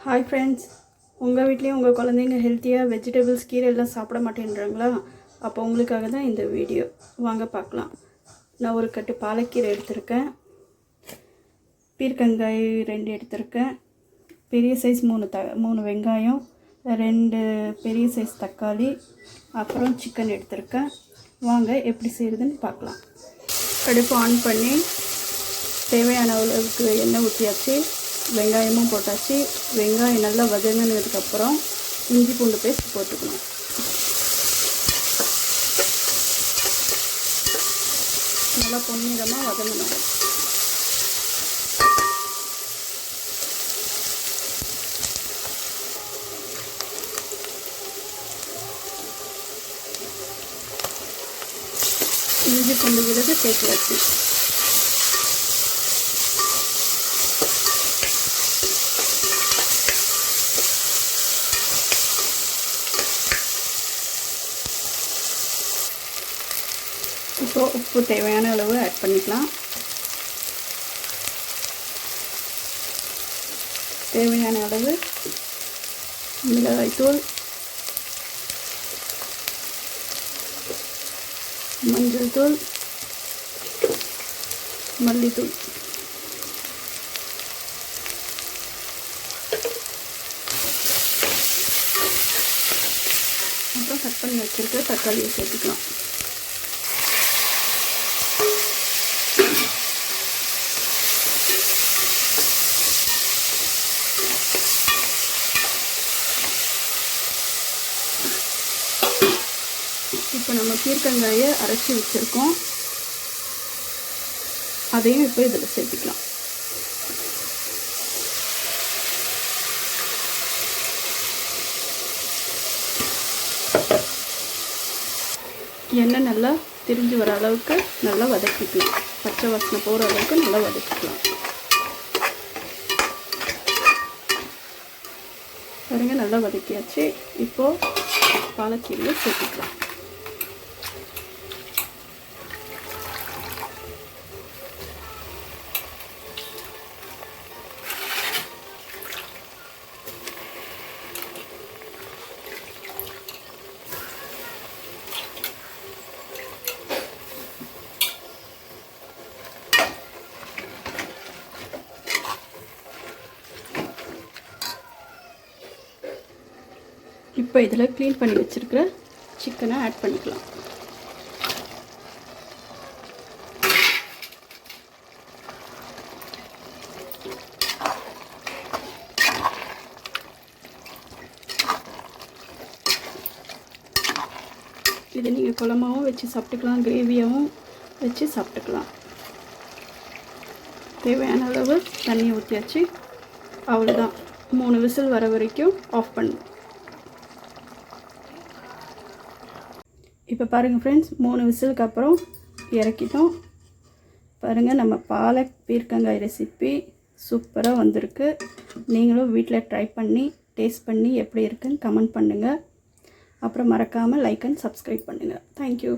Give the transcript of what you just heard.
Hi friends, உங்கள் வீட்லேயும் உங்கள் குழந்தைங்க ஹெல்த்தியாக வெஜிடபிள்ஸ் கீரை எல்லாம் சாப்பிட மாட்டேன்றாங்களா? அப்போ உங்களுக்காக தான் இந்த வீடியோ. வாங்க பார்க்கலாம். நான் ஒரு கட்டு பாலக்கீரை எடுத்திருக்கேன், பீர்க்கங்காய் 2 எடுத்திருக்கேன், பெரிய சைஸ் 3 வெங்காயம், 2 பெரிய சைஸ் தக்காளி, அப்புறம் சிக்கன் எடுத்திருக்கேன். வாங்க எப்படி செய்கிறதுன்னு பார்க்கலாம். அடுப்பு ஆன் பண்ணி தேவையான அளவுக்கு எண்ணெய் ஊற்றியாச்சு, வெங்காயமும் போட்டாச்சு. வெங்காயம் நல்லா வதங்கினதுக்கப்புறம் இஞ்சி பூண்டு பேஸ்ட் போட்டுக்கணும். நல்லா பொன்னிறமாக வதங்கணும். இஞ்சி பூண்டு விழுது சேர்த்து இப்போ உப்பு தேவையான அளவு ஆட் பண்ணிக்கலாம். தேவையான அளவு மிளகாய்த்தூள், மஞ்சள் தூள், மல்லித்தூள், அப்புறம் கட் பண்ணி வச்சுருக்க தக்காளியை சேர்த்துக்கலாம். இப்போ நம்ம பீர்க்கங்காயை அரைச்சி வச்சுருக்கோம், அதையும் இப்போ இதில் சேர்த்துக்கலாம். எண்ணெய் நல்லா திரிஞ்சு வர அளவுக்கு நல்லா வதக்கிக்கலாம். பச்சை வாசனை போகிற அளவுக்கு நல்லா வதக்கிக்கலாம். பாருங்க, நல்லா வதக்கியாச்சு. இப்போது பாலக்கீரையை சேர்த்துக்கலாம். இப்போ இதில் க்ளீன் பண்ணி வச்சுருக்கிற சிக்கனை ஆட் பண்ணிக்கலாம். இதை நீங்கள் குழம்பாகவும் வச்சு சாப்பிட்டுக்கலாம், கிரேவியாகவும் வச்சு சாப்பிட்டுக்கலாம். தேவையான அளவு தண்ணி ஊற்றியாச்சு. அவ்வளோதான், 3 விசில் வர வரைக்கும் ஆஃப் பண்ணு. இப்போ பாருங்கள் ஃப்ரெண்ட்ஸ், 3 விசிலுக்கு அப்புறம் இறக்கிட்டோம். பாருங்கள், நம்ம பாலக் பீர்க்கங்காய் ரெசிபி சூப்பராக வந்திருக்கு. நீங்களும் வீட்டில் ட்ரை பண்ணி டேஸ்ட் பண்ணி எப்படி இருக்குன்னு கமெண்ட் பண்ணுங்கள். அப்புறம் மறக்காமல் லைக் அண்ட் சப்ஸ்கிரைப் பண்ணுங்கள். தேங்க்யூ.